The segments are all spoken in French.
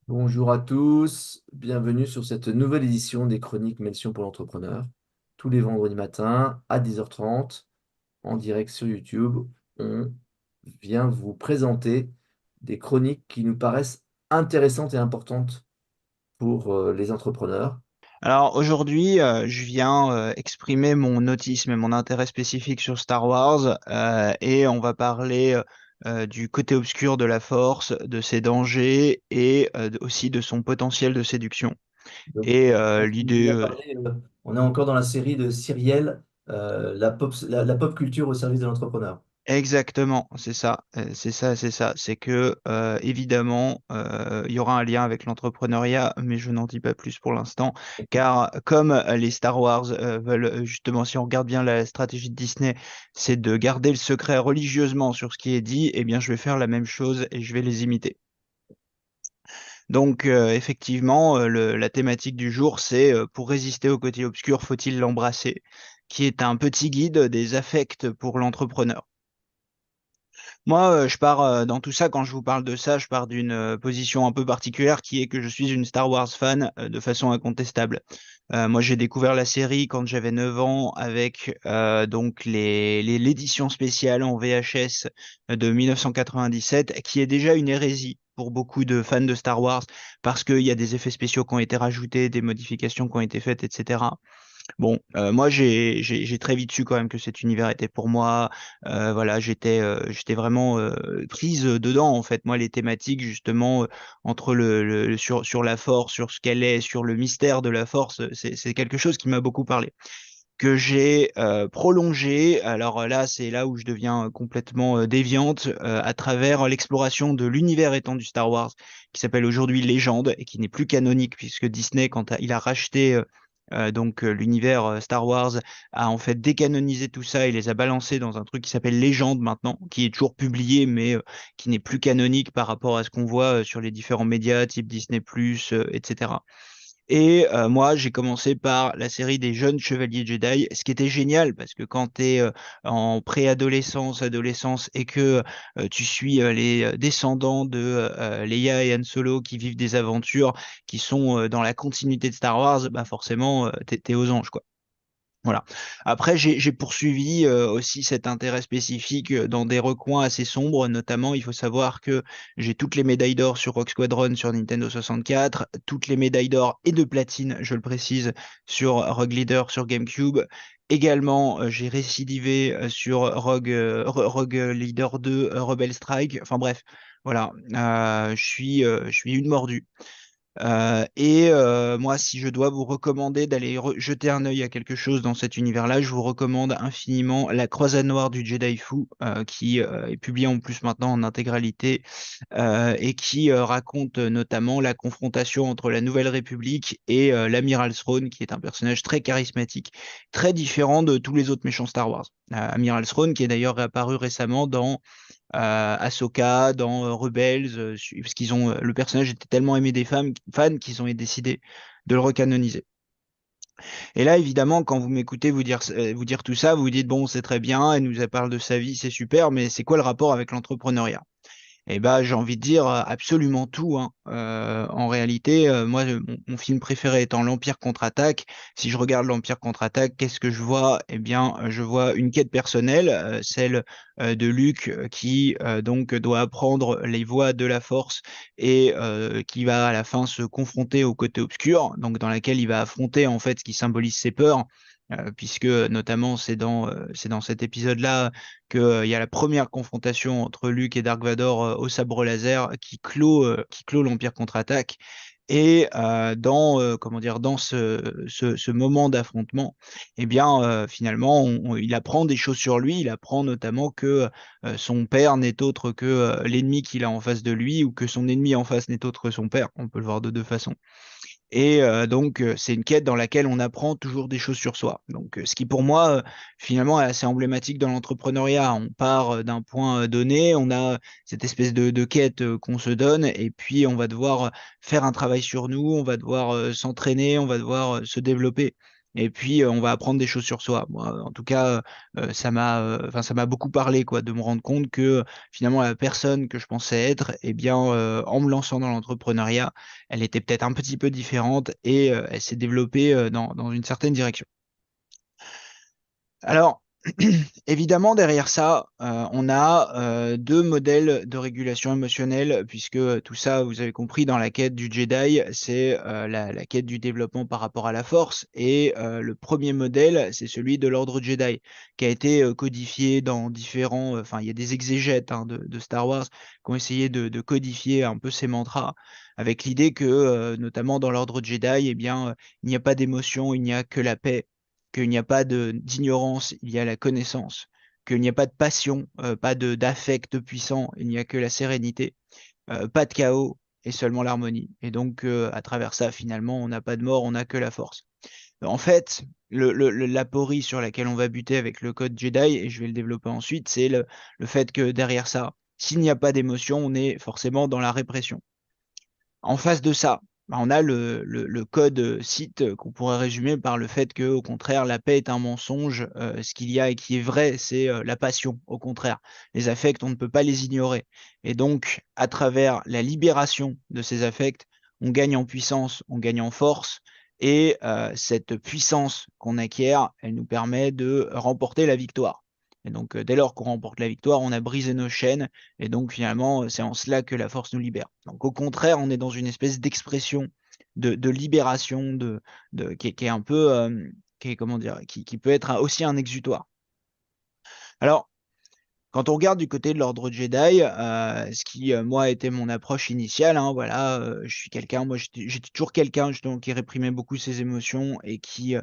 Bonjour à tous, bienvenue sur cette nouvelle édition des Chroniques Mention pour l'entrepreneur. Tous les vendredis matins à 10h30, en direct sur YouTube, on vient vous présenter des chroniques qui nous paraissent intéressantes et importantes pour les entrepreneurs. Alors aujourd'hui, je viens exprimer mon autisme et mon intérêt spécifique sur Star Wars et on va parler du côté obscur de la Force, de ses dangers et aussi de son potentiel de séduction. Donc, Et on l'idée, continue à parler, on est encore dans la série de Cyrielle, la pop culture au service de l'entrepreneur. exactement, c'est ça, c'est ça, c'est ça. C'est que évidemment, il y aura un lien avec l'entrepreneuriat, mais je n'en dis pas plus pour l'instant, car comme les Star Wars veulent justement, si on regarde bien la stratégie de Disney, c'est de garder le secret religieusement sur ce qui est dit, eh bien, je vais faire la même chose et je vais les imiter. Donc, effectivement, la thématique du jour, c'est pour résister au côté obscur, faut-il l'embrasser, qui est un petit guide des affects pour l'entrepreneur. Moi, je pars dans tout ça, quand je vous parle de ça, je pars d'une position un peu particulière qui est que je suis une Star Wars fan de façon incontestable. Moi, j'ai découvert la série quand j'avais 9 ans avec donc l'édition spéciale en VHS de 1997, qui est déjà une hérésie pour beaucoup de fans de Star Wars, parce qu'il y a des effets spéciaux qui ont été rajoutés, des modifications qui ont été faites, etc. Bon, moi j'ai très vite su quand même que cet univers était pour moi. Voilà, j'étais vraiment prise dedans en fait. Moi, les thématiques justement entre sur la force, sur ce qu'elle est, sur le mystère de la force, c'est quelque chose qui m'a beaucoup parlé. Que j'ai prolongé. Alors là, c'est là où je deviens complètement déviante à travers l'exploration de l'univers étendu Star Wars, qui s'appelle aujourd'hui Légende et qui n'est plus canonique puisque Disney, il a racheté l'univers Star Wars, a en fait décanonisé tout ça et les a balancés dans un truc qui s'appelle Légende maintenant, qui est toujours publié mais qui n'est plus canonique par rapport à ce qu'on voit sur les différents médias type Disney+, etc. Et moi, j'ai commencé par la série des jeunes chevaliers Jedi, ce qui était génial parce que quand tu es en préadolescence, adolescence et que tu suis les descendants de Leia et Han Solo qui vivent des aventures qui sont dans la continuité de Star Wars, bah forcément, t'es aux anges, quoi. Voilà. Après, j'ai poursuivi aussi cet intérêt spécifique dans des recoins assez sombres. Notamment, il faut savoir que j'ai toutes les médailles d'or sur Rock Squadron sur Nintendo 64, toutes les médailles d'or et de platine, je le précise, sur Rogue Leader sur GameCube. Également, j'ai récidivé sur Rogue Leader 2 Rebel Strike. Enfin bref, voilà. Je suis une mordue. Moi, si je dois vous recommander d'aller jeter un œil à quelque chose dans cet univers-là, je vous recommande infiniment La Croisade Noire du Jedi Fu, qui est publié en plus maintenant en intégralité et qui raconte notamment la confrontation entre la Nouvelle République et l'Amiral Thrawn, qui est un personnage très charismatique, très différent de tous les autres méchants Star Wars. Amiral Thrawn, qui est d'ailleurs réapparu récemment dans Ahsoka, dans Rebels, parce qu'ils ont le personnage était tellement aimé des fans qu'ils ont décidé de le recanoniser. Et là, évidemment, quand vous m'écoutez vous dire tout ça, vous vous dites bon, c'est très bien, elle nous parle de sa vie, c'est super, mais c'est quoi le rapport avec l'entrepreneuriat? Eh ben, j'ai envie de dire absolument tout, hein. En réalité, moi, mon film préféré étant l'Empire contre-attaque. Si je regarde l'Empire contre-attaque, qu'est-ce que je vois? Eh bien, je vois une quête personnelle, celle de Luke qui donc doit apprendre les voies de la Force et qui va à la fin se confronter au côté obscur, donc dans laquelle il va affronter en fait ce qui symbolise ses peurs. Puisque notamment c'est dans cet épisode-là qu'il y a la première confrontation entre Luke et Dark Vador au sabre laser qui clôt l'Empire contre-attaque. Et comment dire, dans ce moment d'affrontement, eh bien, finalement, il apprend des choses sur lui. Il apprend notamment que son père n'est autre que l'ennemi qu'il a en face de lui, ou que son ennemi en face n'est autre que son père. On peut le voir de deux façons. Et c'est une quête dans laquelle on apprend toujours des choses sur soi. Donc, ce qui pour moi, finalement, est assez emblématique dans l'entrepreneuriat. On part d'un point donné, on a cette espèce de quête qu'on se donne, et puis on va devoir faire un travail sur nous, on va devoir s'entraîner, on va devoir se développer. et puis on va apprendre des choses sur soi. Moi, en tout cas, ça m'a beaucoup parlé, quoi, de me rendre compte que finalement la personne que je pensais être, eh bien, en me lançant dans l'entrepreneuriat, elle était peut-être un petit peu différente et elle s'est développée dans une certaine direction. Alors, évidemment, derrière ça, on a deux modèles de régulation émotionnelle, puisque tout ça, vous avez compris, dans la quête du Jedi, c'est la quête du développement par rapport à la force. Et le premier modèle, c'est celui de l'ordre Jedi, qui a été codifié dans différents... Enfin, il y a des exégètes hein, de Star Wars qui ont essayé de codifier un peu ces mantras, avec l'idée que, notamment dans l'ordre Jedi, eh bien, il n'y a pas d'émotion, il n'y a que la paix, qu'il n'y a pas d'ignorance, il y a la connaissance, qu'il n'y a pas de passion, pas d'affect puissant, il n'y a que la sérénité, pas de chaos et seulement l'harmonie. Et donc, à travers ça, finalement, on n'a pas de mort, on n'a que la force. En fait, l'aporie sur laquelle on va buter avec le code Jedi, et je vais le développer ensuite, c'est le fait que derrière ça, s'il n'y a pas d'émotion, on est forcément dans la répression. En face de ça, bah, on a le code Sith qu'on pourrait résumer par le fait que, au contraire, la paix est un mensonge. Ce qu'il y a et qui est vrai, c'est la passion. Au contraire, les affects, on ne peut pas les ignorer. Et donc, à travers la libération de ces affects, on gagne en puissance, on gagne en force. Et cette puissance qu'on acquiert, elle nous permet de remporter la victoire. Et donc, dès lors qu'on remporte la victoire, on a brisé nos chaînes et donc, finalement, c'est en cela que la force nous libère. Donc, au contraire, on est dans une espèce d'expression de libération, qui est un peu, qui est, comment dire, qui peut être aussi un exutoire. Alors, quand on regarde du côté de l'ordre Jedi, ce qui, moi, était mon approche initiale, hein, voilà, je suis quelqu'un, moi, j'étais toujours quelqu'un, justement, qui réprimait beaucoup ses émotions et qui ne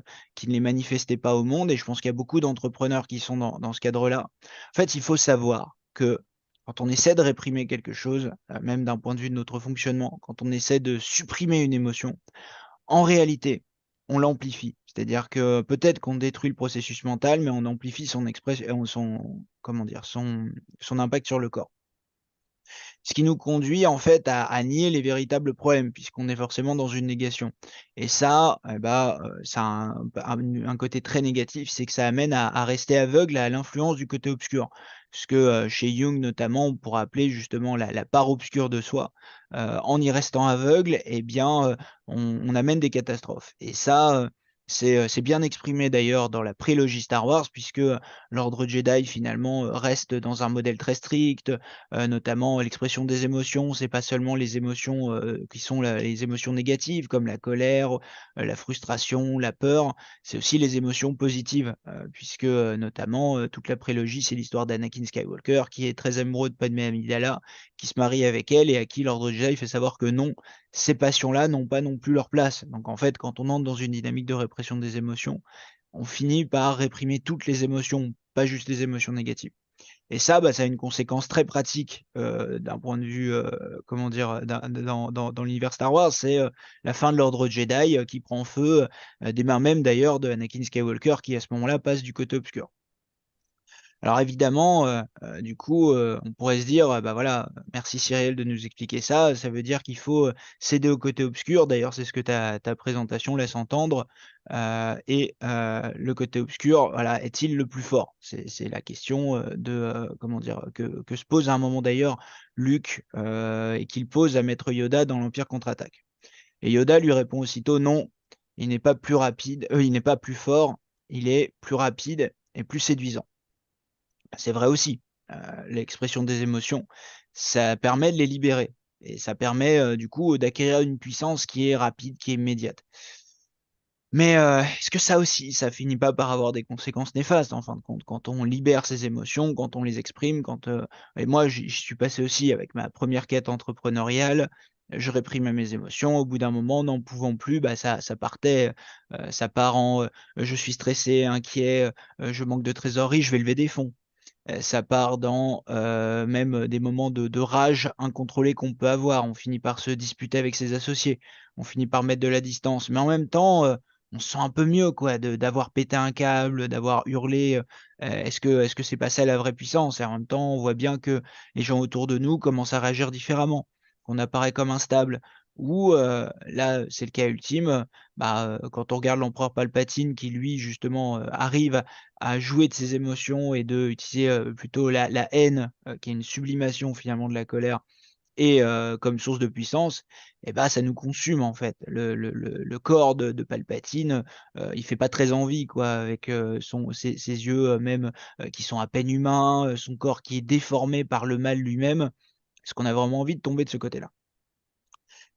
les manifestait pas au monde. Et je pense qu'il y a beaucoup d'entrepreneurs qui sont dans ce cadre-là. En fait, il faut savoir que quand on essaie de réprimer quelque chose, même d'un point de vue de notre fonctionnement, quand on essaie de supprimer une émotion, en réalité, on l'amplifie. C'est-à-dire que peut-être qu'on détruit le processus mental, mais on amplifie son expression, comment dire, son impact sur le corps. Ce qui nous conduit en fait à nier les véritables problèmes, puisqu'on est forcément dans une négation. Et ça, eh ben, ça a un côté très négatif, c'est que ça amène à rester aveugle à l'influence du côté obscur. Ce que chez Jung notamment, on pourrait appeler justement la part obscure de soi. En y restant aveugle, eh bien, on amène des catastrophes. Et ça, c'est bien exprimé d'ailleurs dans la prélogie Star Wars, puisque l'ordre Jedi finalement reste dans un modèle très strict, notamment l'expression des émotions. C'est pas seulement les émotions qui sont les émotions négatives comme la colère, la frustration, la peur. C'est aussi les émotions positives, puisque notamment toute la prélogie, c'est l'histoire d'Anakin Skywalker qui est très amoureux de Padmé Amidala, qui se marie avec elle et à qui l'Ordre Jedi fait savoir que non, ces passions-là n'ont pas non plus leur place. Donc en fait, quand on entre dans une dynamique de répression des émotions, on finit par réprimer toutes les émotions, pas juste les émotions négatives. Et ça, bah, ça a une conséquence très pratique d'un point de vue, comment dire, dans l'univers Star Wars, c'est la fin de l'ordre Jedi qui prend feu, des mains même d'ailleurs de Anakin Skywalker qui à ce moment-là passe du côté obscur. Alors évidemment, du coup, on pourrait se dire, bah voilà, merci Cyril de nous expliquer ça. Ça veut dire qu'il faut céder au côté obscur. D'ailleurs, c'est ce que ta présentation laisse entendre. Le côté obscur, voilà, est-il le plus fort? C'est la question comment dire, que se pose à un moment d'ailleurs Luke et qu'il pose à Maître Yoda dans l'Empire contre-attaque. Et Yoda lui répond aussitôt, non, il n'est pas plus rapide, il n'est pas plus fort, il est plus rapide et plus séduisant. C'est vrai aussi. L'expression des émotions, ça permet de les libérer. Et ça permet du coup d'acquérir une puissance qui est rapide, qui est immédiate. Mais est-ce que ça aussi, ça finit pas par avoir des conséquences néfastes en fin de compte, quand on libère ses émotions, quand on les exprime, et moi j'y suis passé aussi avec ma première quête entrepreneuriale, je réprimais mes émotions, au bout d'un moment, n'en pouvant plus, bah ça partait, ça part en je suis stressé, inquiet, je manque de trésorerie, je vais lever des fonds. Ça part dans même des moments de rage incontrôlée qu'on peut avoir. On finit par se disputer avec ses associés. On finit par mettre de la distance. Mais en même temps, on se sent un peu mieux, quoi, d'avoir pété un câble, d'avoir hurlé. Est-ce que c'est pas ça la vraie puissance? Et en même temps, on voit bien que les gens autour de nous commencent à réagir différemment, qu'on apparaît comme instable, Ou là, c'est le cas ultime, quand on regarde l'empereur Palpatine qui lui justement arrive à jouer de ses émotions et de utiliser plutôt la haine, qui est une sublimation finalement de la colère et comme source de puissance, et bah, ça nous consume en fait. Le corps de Palpatine, il fait pas très envie quoi, avec ses yeux même qui sont à peine humains, son corps qui est déformé par le mal lui-même. Est-ce qu'on a vraiment envie de tomber de ce côté-là?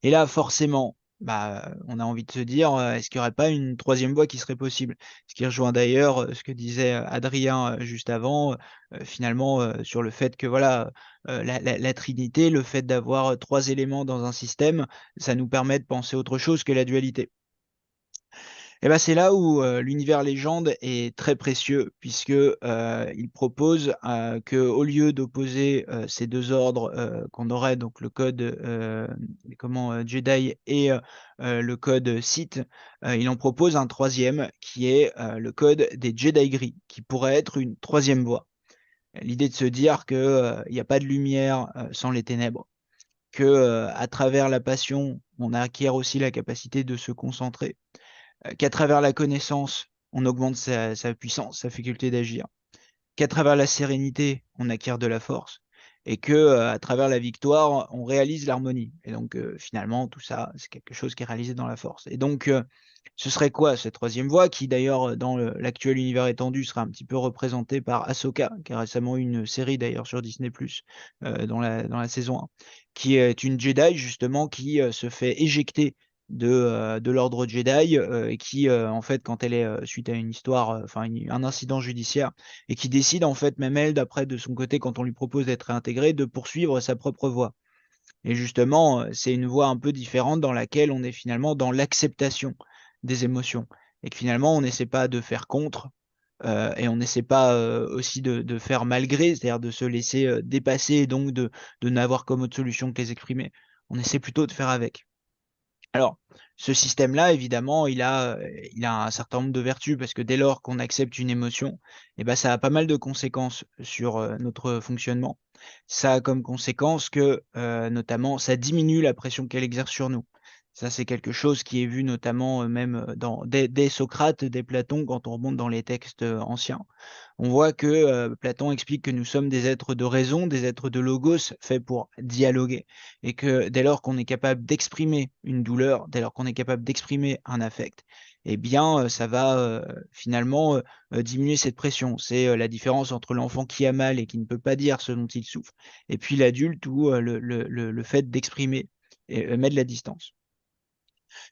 Et là, forcément, on a envie de se dire, est-ce qu'il n'y aurait pas une troisième voie qui serait possible? Ce qui rejoint d'ailleurs ce que disait Adrien juste avant, finalement, sur le fait que voilà, la Trinité, le fait d'avoir trois éléments dans un système, ça nous permet de penser autre chose que la dualité. Et ben c'est là où, l'univers légende est très précieux puisque, il propose, qu'au lieu d'opposer, ces 2 ordres, qu'on aurait donc le code, Jedi et le code Sith, il en propose un troisième qui est, le code des Jedi gris, qui pourrait être une troisième voie. L'idée de se dire que, il y a pas de lumière, sans les ténèbres, que, à travers la passion, on acquiert aussi la capacité de se concentrer, qu'à travers la connaissance, on augmente sa puissance, sa faculté d'agir, qu'à travers la sérénité, on acquiert de la force et que, à travers la victoire, on réalise l'harmonie et donc finalement tout ça, c'est quelque chose qui est réalisé dans la force et donc ce serait quoi cette troisième voie qui d'ailleurs, dans l'actuel univers étendu sera un petit peu représentée par Ahsoka, qui a récemment eu une série d'ailleurs sur Disney+, dans la saison 1, qui est une Jedi justement qui, se fait éjecter de l'ordre Jedi, et qui, en fait, quand elle est, suite à une histoire, enfin un incident judiciaire et qui décide en fait même elle, d'après de son côté, quand on lui propose d'être réintégrée, de poursuivre sa propre voie. Et justement, c'est une voie un peu différente dans laquelle on est finalement dans l'acceptation des émotions et que finalement on n'essaie pas de faire contre, et on n'essaie pas, aussi de faire malgré, c'est-à-dire de se laisser, dépasser et donc de n'avoir comme autre solution que les exprimer. On essaie plutôt de faire avec. Alors, ce système-là, évidemment, il a un certain nombre de vertus parce que dès lors qu'on accepte une émotion, et ben, ça a pas mal de conséquences sur, notre fonctionnement. Ça a comme conséquence que, notamment, ça diminue la pression qu'elle exerce sur nous. Ça, c'est quelque chose qui est vu notamment, même, dès Socrate, dès Platon, quand on remonte dans les textes, anciens. On voit que, Platon explique que nous sommes des êtres de raison, des êtres de logos faits pour dialoguer et que dès lors qu'on est capable d'exprimer une douleur, dès lors qu'on est capable d'exprimer un affect, eh bien, ça va, finalement, diminuer cette pression. C'est, la différence entre l'enfant qui a mal et qui ne peut pas dire ce dont il souffre et puis l'adulte où, le fait d'exprimer et met de la distance.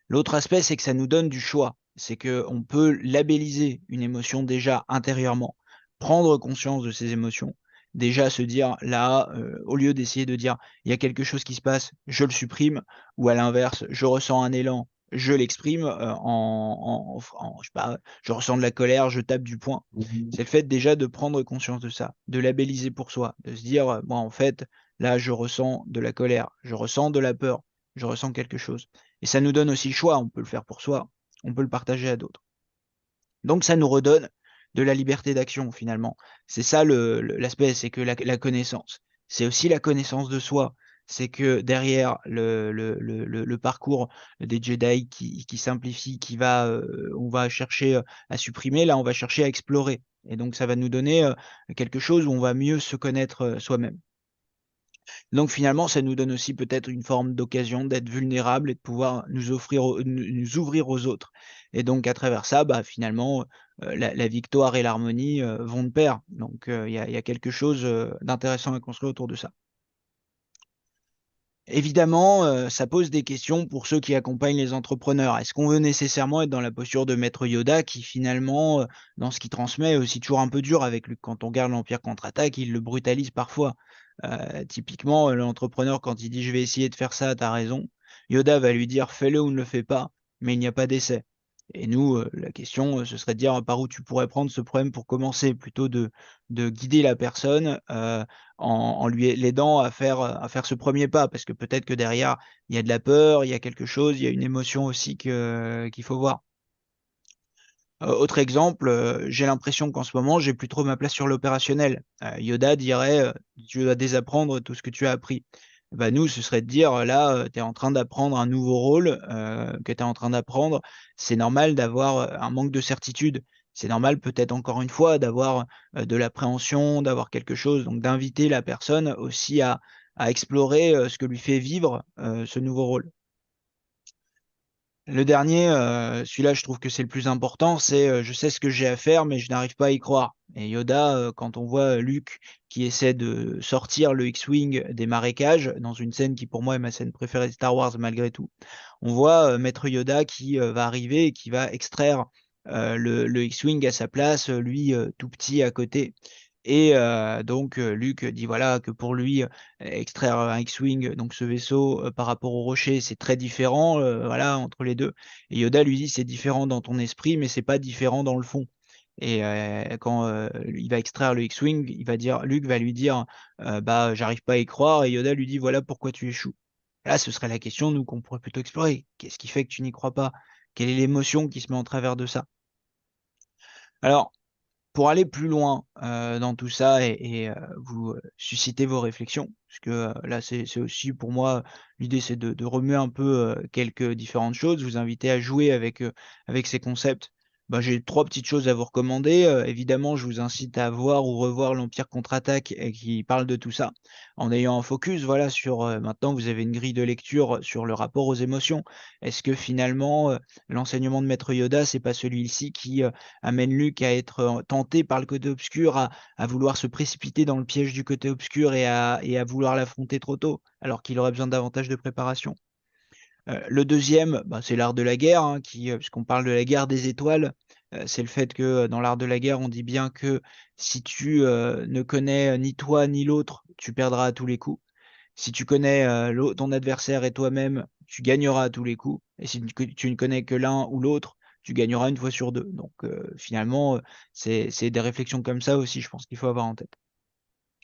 L'autre aspect, c'est que ça nous donne du choix. C'est qu'on peut labelliser une émotion déjà intérieurement, prendre conscience de ces émotions, déjà se dire là, au lieu d'essayer de dire il y a quelque chose qui se passe, je le supprime, ou à l'inverse, je ressens un élan, je l'exprime je sais pas, je ressens de la colère, je tape du poing. Mhm. C'est le fait déjà de prendre conscience de ça, de labelliser pour soi, de se dire moi en fait, là je ressens de la colère, je ressens de la peur, je ressens quelque chose. Et ça nous donne aussi le choix, on peut le faire pour soi, on peut le partager à d'autres. Donc ça nous redonne de la liberté d'action finalement. C'est ça l'aspect, c'est que la connaissance. C'est aussi la connaissance de soi. C'est que derrière le parcours des Jedi qui simplifie, on va chercher à supprimer, là on va chercher à explorer. Et donc ça va nous donner quelque chose où on va mieux se connaître soi-même. Donc finalement, ça nous donne aussi peut-être une forme d'occasion d'être vulnérable et de pouvoir nous ouvrir aux autres. Et donc à travers ça, finalement, la victoire et l'harmonie, vont de pair. Donc il y a quelque chose, d'intéressant à construire autour de ça. Évidemment, ça pose des questions pour ceux qui accompagnent les entrepreneurs. Est-ce qu'on veut nécessairement être dans la posture de maître Yoda qui finalement, dans ce qu'il transmet, est aussi toujours un peu dur avec lui? Quand on regarde l'Empire contre-attaque, il le brutalise parfois. Typiquement, l'entrepreneur quand il dit: «Je vais essayer de faire ça, tu as raison», Yoda va lui dire: «Fais-le ou ne le fais pas, mais il n'y a pas d'essai». Et nous, la question, ce serait de dire par où tu pourrais prendre ce problème pour commencer, plutôt de guider la personne, en lui l'aidant à faire ce premier pas. Parce que peut-être que derrière, il y a de la peur, il y a quelque chose, il y a une émotion aussi qu'il faut voir. Autre exemple, j'ai l'impression qu'en ce moment, j'ai plus trop ma place sur l'opérationnel. Yoda dirait, «Tu dois désapprendre tout ce que tu as appris». Bah, nous, ce serait de dire, là, tu es en train d'apprendre un nouveau rôle que tu es en train d'apprendre. C'est normal d'avoir un manque de certitude. C'est normal, peut-être encore une fois, d'avoir de l'appréhension, d'avoir quelque chose. Donc, d'inviter la personne aussi à explorer ce que lui fait vivre ce nouveau rôle. Le dernier, celui-là, je trouve que c'est le plus important, c'est je sais ce que j'ai à faire, mais je n'arrive pas à y croire. Et Yoda, quand on voit Luke qui essaie de sortir le X-Wing des marécages, dans une scène qui pour moi est ma scène préférée de Star Wars malgré tout, on voit Maître Yoda qui va arriver et qui va extraire le X-Wing à sa place, lui tout petit à côté. Et donc Luke dit voilà que pour lui extraire un X-Wing, donc ce vaisseau par rapport au rocher, c'est très différent, voilà entre les deux. Et Yoda lui dit c'est différent dans ton esprit, mais c'est pas différent dans le fond. Et quand il va extraire le X-Wing, Luke va lui dire bah j'arrive pas à y croire. Et Yoda lui dit voilà pourquoi tu échoues. Là, ce serait la question nous qu'on pourrait plutôt explorer. Qu'est-ce qui fait que tu n'y crois pas? Quelle est l'émotion qui se met en travers de ça? Alors pour aller plus loin dans tout ça et vous susciter vos réflexions, parce que là, c'est aussi pour moi, l'idée, c'est de remuer un peu quelques différentes choses, vous inviter à jouer avec ces concepts. Bah, j'ai trois petites choses à vous recommander. Évidemment, je vous incite à voir ou revoir l'Empire contre-attaque et qui parle de tout ça, en ayant un focus voilà, sur maintenant, vous avez une grille de lecture sur le rapport aux émotions. Est-ce que finalement, l'enseignement de Maître Yoda, c'est pas celui-ci qui amène Luke à être tenté par le côté obscur, à vouloir se précipiter dans le piège du côté obscur et à vouloir l'affronter trop tôt, alors qu'il aurait besoin davantage de préparation. Le deuxième, bah, c'est l'art de la guerre, hein, puisqu'on parle de la guerre des étoiles, c'est le fait que dans l'art de la guerre, on dit bien que si tu ne connais ni toi ni l'autre, tu perdras à tous les coups. Si tu connais ton adversaire et toi-même, tu gagneras à tous les coups. Et si tu ne connais que l'un ou l'autre, tu gagneras une fois sur deux. Donc finalement, c'est des réflexions comme ça aussi, je pense qu'il faut avoir en tête.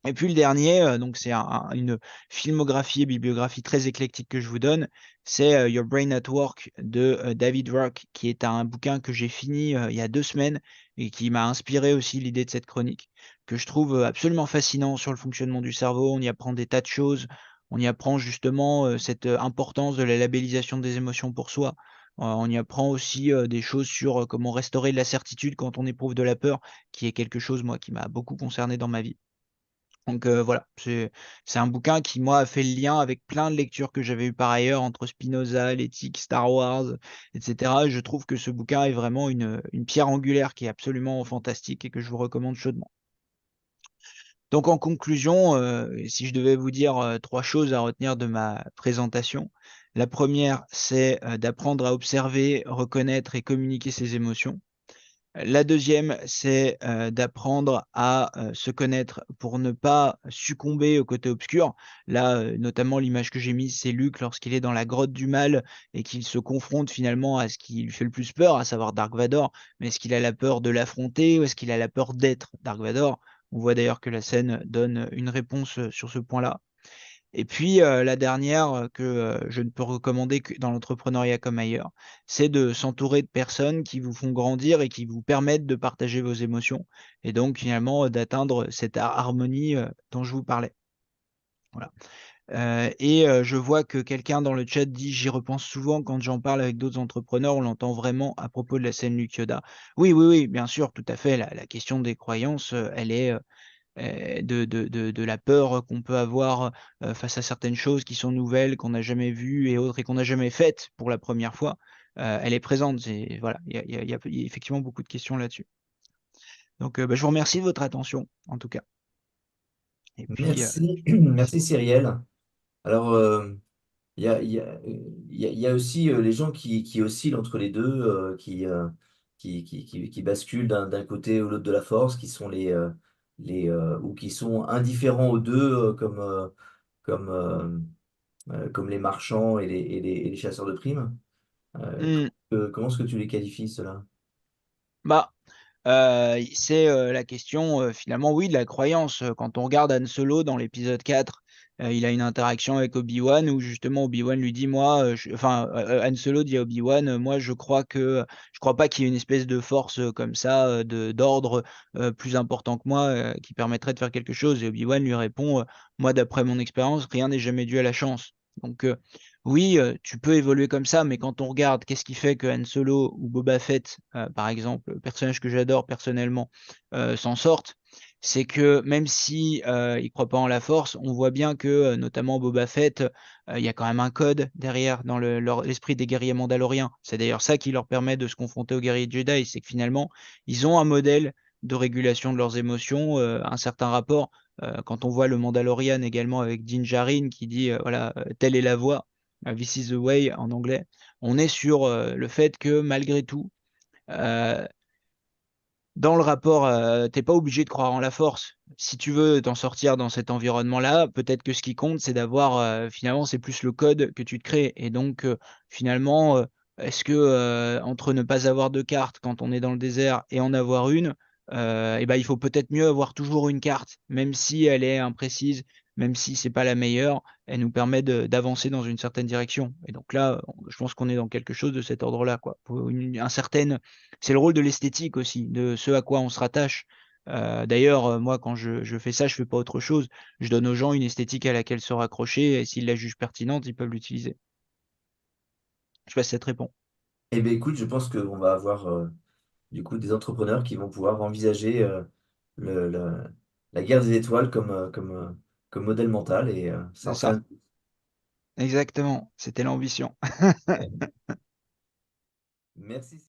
Et puis le dernier, donc c'est une filmographie et bibliographie très éclectique que je vous donne, c'est Your Brain at Work de David Rock, qui est un bouquin que j'ai fini il y a 2 semaines et qui m'a inspiré aussi l'idée de cette chronique, que je trouve absolument fascinant sur le fonctionnement du cerveau. On y apprend des tas de choses, on y apprend justement cette importance de la labellisation des émotions pour soi. On y apprend aussi des choses sur comment restaurer de la certitude quand on éprouve de la peur, qui est quelque chose, moi, qui m'a beaucoup concerné dans ma vie. Donc voilà, c'est un bouquin qui, moi, a fait le lien avec plein de lectures que j'avais eues par ailleurs entre Spinoza, l'éthique, Star Wars, et cetera. Et je trouve que ce bouquin est vraiment une pierre angulaire qui est absolument fantastique et que je vous recommande chaudement. Donc en conclusion, si je devais vous dire 3 choses à retenir de ma présentation, la première, c'est d'apprendre à observer, reconnaître et communiquer ses émotions. La deuxième, c'est d'apprendre à se connaître pour ne pas succomber au côté obscur. Là, notamment l'image que j'ai mise, c'est Luke lorsqu'il est dans la grotte du mal et qu'il se confronte finalement à ce qui lui fait le plus peur, à savoir Dark Vador. Mais est-ce qu'il a la peur de l'affronter ou est-ce qu'il a la peur d'être Dark Vador? On voit d'ailleurs que la scène donne une réponse sur ce point-là. Et puis la dernière que je ne peux recommander que dans l'entrepreneuriat comme ailleurs, c'est de s'entourer de personnes qui vous font grandir et qui vous permettent de partager vos émotions et donc finalement d'atteindre cette harmonie dont je vous parlais. Voilà. Je vois que quelqu'un dans le chat dit: «J'y repense souvent quand j'en parle avec d'autres entrepreneurs, on l'entend vraiment à propos de la scène Luke Yoda». Oui, oui, oui, bien sûr, tout à fait, la question des croyances, elle est, de la peur qu'on peut avoir, face à certaines choses qui sont nouvelles, qu'on n'a jamais vues et autres et qu'on n'a jamais faites pour la première fois, elle est présente. C'est voilà, il y a effectivement beaucoup de questions là-dessus. Donc, bah, je vous remercie de votre attention, en tout cas et puis, Merci, merci merci beaucoup. Cyrielle. Alors, il y a aussi les gens qui oscillent entre les deux, qui basculent d'un côté ou l'autre de la force, qui sont ou qui sont indifférents aux deux, comme, comme les marchands et les chasseurs de primes. Mmh, Comment est-ce que tu les qualifies, ceux-là? bah, c'est, la question, finalement, oui, de la croyance. Quand on regarde Han Solo dans l'épisode 4 il a une interaction avec Obi-Wan où justement Obi-Wan lui dit, moi, Han Solo dit à Obi-Wan, moi je crois pas qu'il y ait une espèce de force comme ça, d'ordre plus important que moi, qui permettrait de faire quelque chose. Et Obi-Wan lui répond, moi d'après mon expérience, rien n'est jamais dû à la chance. Donc oui, tu peux évoluer comme ça, mais quand on regarde qu'est-ce qui fait que Han Solo ou Boba Fett, par exemple, personnage que j'adore personnellement, s'en sortent, c'est que même si ils croient pas en la force, on voit bien que notamment Boba Fett, il y a quand même un code derrière dans l'esprit des guerriers mandaloriens. C'est d'ailleurs ça qui leur permet de se confronter aux guerriers Jedi, c'est que finalement ils ont un modèle de régulation de leurs émotions, un certain rapport. Quand on voit le Mandalorian également avec Din Djarin qui dit voilà, telle est la voie, this is the way en anglais, on est sur le fait que malgré tout euh, dans le rapport, t'es pas obligé de croire en la force. Si tu veux t'en sortir dans cet environnement-là, peut-être que ce qui compte, c'est d'avoir, finalement, c'est plus le code que tu te crées. Et donc, finalement, est-ce que entre ne pas avoir de carte quand on est dans le désert et en avoir une, eh ben, il faut peut-être mieux avoir toujours une carte, même si elle est imprécise, même si c'est pas la meilleure, elle nous permet d'avancer dans une certaine direction. Et donc là, je pense qu'on est dans quelque chose de cet ordre-là, quoi. Pour un certain c'est le rôle de l'esthétique aussi, de ce à quoi on se rattache. D'ailleurs, moi, quand je fais ça, je fais pas autre chose. Je donne aux gens une esthétique à laquelle se raccrocher et s'ils la jugent pertinente, ils peuvent l'utiliser. Je sais pas si ça te répond. Eh bien, écoute, je pense qu'on va avoir du coup des entrepreneurs qui vont pouvoir envisager le- le- la guerre des étoiles comme modèle mental et ça C'est en ferait ça. un. Exactement. C'était l'ambition. Merci.